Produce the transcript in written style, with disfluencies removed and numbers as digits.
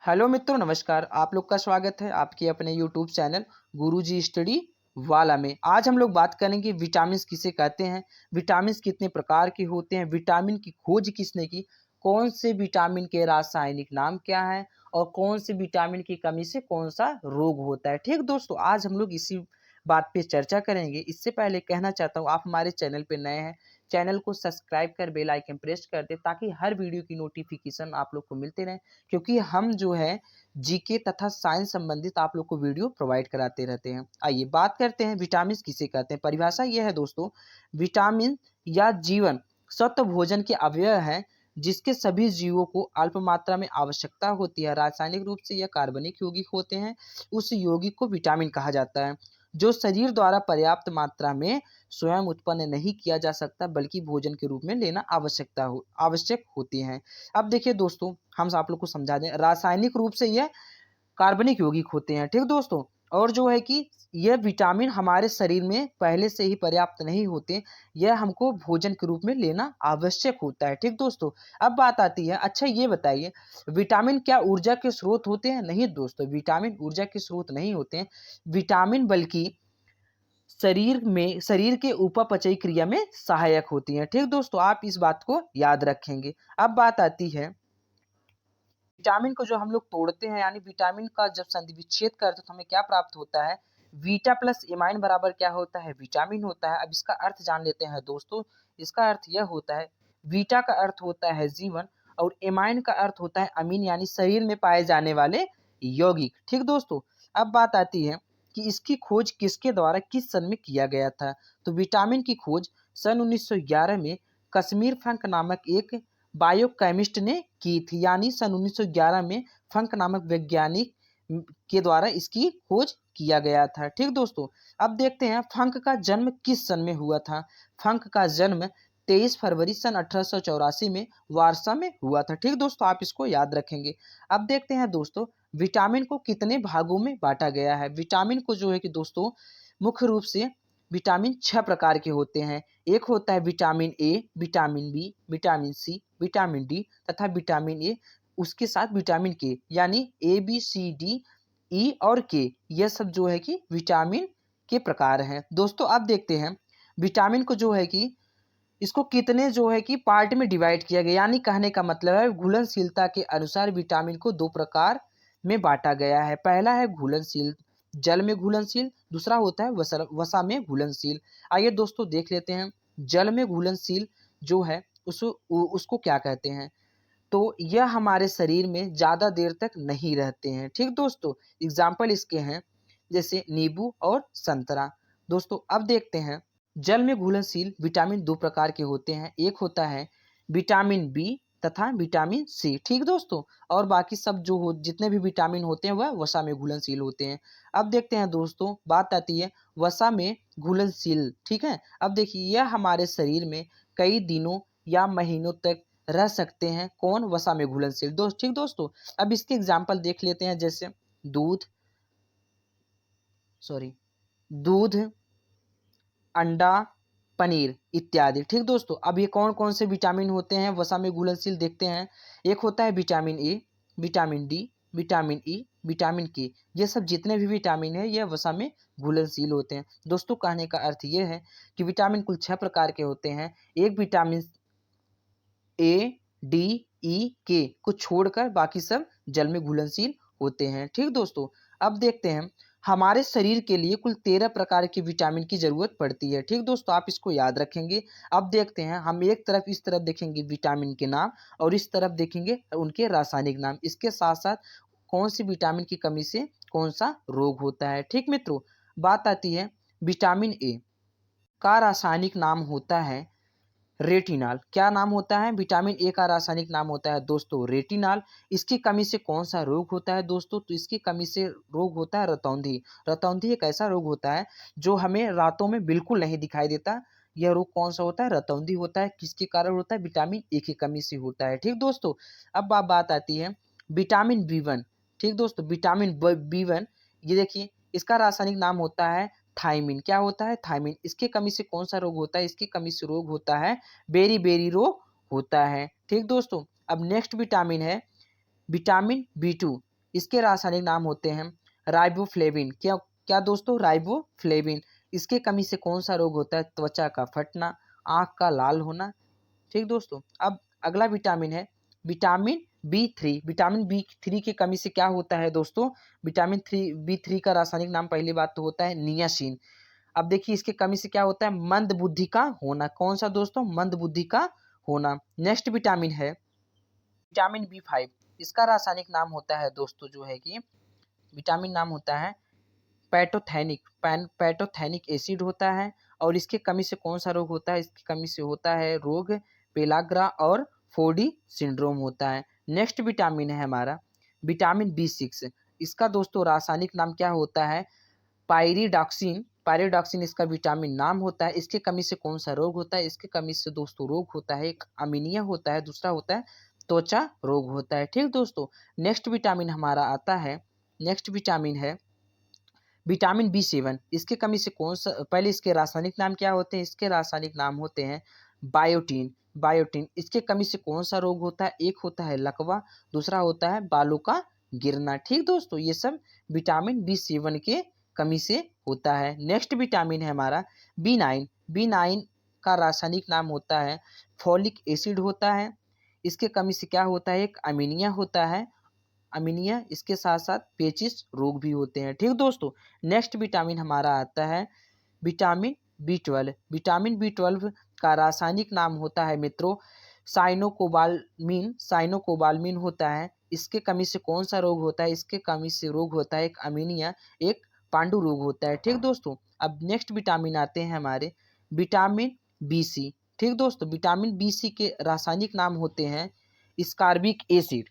Hello मित्रों, नमस्कार। आप लोग का स्वागत है आपके अपने यूट्यूब चैनल गुरुजी स्टडी वाला में। आज हम लोग बात करेंगे विटामिन किसे कहते हैं, विटामिन कितने प्रकार के होते हैं, विटामिन की खोज किसने की, कौन से विटामिन के रासायनिक नाम क्या है और कौन से विटामिन की कमी से कौन सा रोग होता है। ठीक दोस्तों, आज हम लोग इसी बात पे चर्चा करेंगे। इससे पहले कहना चाहता हूँ, आप हमारे चैनल पे नए हैं, चैनल को सब्सक्राइब कर बेल आइकन प्रेस कर दे ताकि हर वीडियो की नोटिफिकेशन आप लोग को मिलते रहे, क्योंकि हम जो है जीके तथा साइंस संबंधित आप लोग को वीडियो प्रोवाइड कराते रहते हैं। आइए बात करते हैं विटामिन किसे कहते हैं। परिभाषा यह है दोस्तों, विटामिन या जीवन सत्व भोजन के अवयव है जिसके सभी जीवों को अल्प मात्रा में आवश्यकता होती है। रासायनिक रूप से यह कार्बनिक यौगिक होते हैं। उस यौगिक को विटामिन कहा जाता है जो शरीर द्वारा पर्याप्त मात्रा में स्वयं उत्पन्न नहीं किया जा सकता, बल्कि भोजन के रूप में लेना आवश्यक होती है। अब देखिए दोस्तों, हम आप लोग को समझा दें, रासायनिक रूप से यह कार्बनिक यौगिक होते हैं। ठीक दोस्तों, और जो है कि यह विटामिन हमारे शरीर में पहले से ही पर्याप्त नहीं होते, यह हमको भोजन के रूप में लेना आवश्यक होता है। ठीक दोस्तों, अब बात आती है, अच्छा ये बताइए, विटामिन क्या ऊर्जा के स्रोत होते हैं? नहीं दोस्तों, विटामिन ऊर्जा के स्रोत नहीं होते हैं। विटामिन बल्कि शरीर के उपापचयी क्रिया में सहायक होती हैं। ठीक दोस्तों, आप इस बात को याद रखेंगे। अब बात आती है, विटामिन को जो हम लोग तोड़ते हैं, यानी विटामिन का जब संधि विच्छेद करते हैं तो हमें क्या प्राप्त होता है? बीटा प्लस एमाइन बराबर क्या होता है? विटामिन होता है। अब इसका अर्थ जान लेते हैं दोस्तों। इसका अर्थ यह होता है, बीटा का अर्थ होता है जीवन और एमाइन का अर्थ होता है अमीन, यानी शरीर में पाए जाने वाले यौगिक। ठीक दोस्तों, अब बात आती है कि इसकी खोज किसके द्वारा किस सन में किया गया था। तो विटामिन की खोज सन 1911 में कश्मीर फंक नामक एक बायोकेमिस्ट ने की थी, यानी सन 1911 में फंक नामक वैज्ञानिक के द्वारा इसकी खोज किया गया था। ठीक दोस्तों, अब देखते हैं फंक का जन्म किस सन में हुआ था। फंक का जन्म 23 फरवरी सन 1884 में वारसा में हुआ था। ठीक दोस्तों, आप इसको याद रखेंगे। अब देखते हैं दोस्तों, विटामिन को कितने भागों में बांटा गया है। विटामिन को जो है कि दोस्तों मुख्य रूप से विटामिन 6 प्रकार के होते हैं। एक होता है vitamin A, vitamin B, vitamin C, vitamin D तथा विटामिन ए, उसके साथ विटामिन के, यानी A B C D E और के, यह सब जो है कि विटामिन के प्रकार हैं। दोस्तों अब देखते हैं विटामिन को जो है कि इसको कितने जो है कि पार्ट में डिवाइड किया गया, यानी कहने का मतलब है घुलनशीलता के अनुसार विटामिन को दो प्रकार में बांटा गया है। पहला है घुलनशील, जल में घुलनशील, दूसरा होता है वसा में घुलनशील। आइए दोस्तों देख लेते हैं, जल में घुलनशील जो है उसको क्या कहते हैं। तो यह हमारे शरीर में ज्यादा देर तक नहीं रहते हैं। ठीक दोस्तों, एग्जाम्पल इसके हैं जैसे नींबू और संतरा। दोस्तों अब देखते हैं, जल में घुलनशील विटामिन दो प्रकार के होते हैं। एक होता है विटामिन बी तथा विटामिन सी। ठीक दोस्तों, और बाकी सब जो हो जितने भी विटामिन होते हैं वह वसा में घुलनशील होते हैं। अब देखते हैं दोस्तों, बात आती है वसा में घुलनशील। ठीक है, अब देखिए यह हमारे शरीर में कई दिनों या महीनों तक रह सकते हैं। कौन? वसा में घुलनशील दोस्त। ठीक दोस्तों, अब इसके एग्जाम्पल देख लेते हैं, जैसे दूध, सॉरी दूध, अंडा, पनीर इत्यादि। ठीक दोस्तों, अब ये कौन कौन से विटामिन होते हैं वसा में घुलनशील, देखते हैं। एक होता है vitamin A, vitamin D, vitamin E, vitamin के, ये सब जितने भी विटामिन है यह वसा में घुलनशील होते हैं। दोस्तों कहने का अर्थ ये है कि विटामिन कुल 6 प्रकार के होते हैं। एक विटामिन ए, डी, ई, के को छोड़कर बाकी सब जल में घुलनशील होते हैं। ठीक दोस्तों, अब देखते हैं, हमारे शरीर के लिए कुल 13 प्रकार के विटामिन की जरूरत पड़ती है। ठीक दोस्तों, आप इसको याद रखेंगे। अब देखते हैं, हम एक तरफ इस तरफ देखेंगे विटामिन के नाम और इस तरफ देखेंगे उनके रासायनिक नाम। इसके साथ साथ कौन सी विटामिन की कमी से कौन सा रोग होता है। ठीक मित्रों, बात आती है विटामिन ए का रासायनिक नाम होता है रेटिनॉल। क्या नाम होता है? विटामिन ए का रासायनिक नाम होता है दोस्तों रेटिनॉल। इसकी कमी से कौन सा रोग होता है दोस्तों? तो इसकी कमी से रोग होता है रतौंधी। रतौंधी एक ऐसा रोग होता है जो हमें रातों में बिल्कुल नहीं दिखाई देता। यह रोग कौन सा होता है? रतौंधी होता है। किसके कारण होता है? विटामिन ए की कमी से होता है। ठीक दोस्तों, अब बात आती है विटामिन बी 1। ठीक दोस्तों, विटामिन बी 1, ये देखिए इसका रासायनिक नाम होता है थायमिन। क्या होता है? थायमिन। इसकी कमी से कौन सा रोग होता है? इसकी कमी से रोग होता है बेरी बेरी रोग होता है। ठीक दोस्तों, अब नेक्स्ट विटामिन है विटामिन बी 2। इसके रासायनिक नाम होते हैं राइबोफ्लेविन। क्या क्या दोस्तों? राइबोफ्लेविन। इसके कमी से कौन सा रोग होता है? त्वचा का फटना, आंख का लाल होना। ठीक दोस्तों, अब अगला विटामिन है विटामिन बी 3। विटामिन बी 3 की कमी से क्या होता है दोस्तों? विटामिन बी 3 का रासायनिक नाम पहली बात तो होता है नियासिन। अब देखिए इसके कमी से क्या होता है? मंद बुद्धि का होना। कौन सा दोस्तों? मंद बुद्धि का होना। नेक्स्ट विटामिन है विटामिन बी 5। इसका रासायनिक नाम होता है दोस्तों जो है कि विटामिन नाम होता है पैटोथेनिक एसिड होता है। और इसके कमी से कौन सा रोग होता है? इसकी कमी से होता है रोग पेलाग्रा और फोडी सिंड्रोम होता है। नेक्स्ट विटामिन है हमारा विटामिन बी 6। इसका दोस्तों रासायनिक नाम क्या होता है? पायरिडॉक्सिन। पायरिडॉक्सिन इसका विटामिन नाम होता है। इसके कमी से कौन सा रोग होता है? इसके कमी से दोस्तों रोग होता है, एक अमीनिया होता है, दूसरा होता है त्वचा रोग होता है। ठीक दोस्तों, नेक्स्ट विटामिन हमारा आता है, नेक्स्ट विटामिन है विटामिन बी 7। इसके कमी से कौन सा, पहले इसके रासायनिक नाम क्या होते हैं? इसके रासायनिक नाम होते हैं बायोटीन। बायोटीन। इसके कमी से कौन सा रोग होता है? एक होता है लकवा, दूसरा होता है बालों का गिरना। ठीक दोस्तों, ये सब विटामिन बी 7 के कमी से होता है। नेक्स्ट विटामिन है हमारा बी 9। बी 9 का रासायनिक नाम होता है फॉलिक एसिड होता है। इसके कमी से क्या होता है? एक अमीनिया होता है, अमीनिया। इसके साथ साथ पेचिस रोग भी होते हैं। ठीक दोस्तों, नेक्स्ट विटामिन हमारा आता है विटामिन बी 12। विटामिन बी 12 का रासायनिक नाम होता है मित्रों साइनोकोबाल्मिन। साइनोकोबाल्मिन होता है। इसके कमी से कौन सा रोग होता है? इसके कमी से रोग होता है एक अमीनिया, एक पांडु रोग होता है। ठीक दोस्तों, अब नेक्स्ट विटामिन आते हैं हमारे विटामिन बी। ठीक दोस्तों, विटामिन बी के रासायनिक नाम होते हैं स्कारबिक एसिड।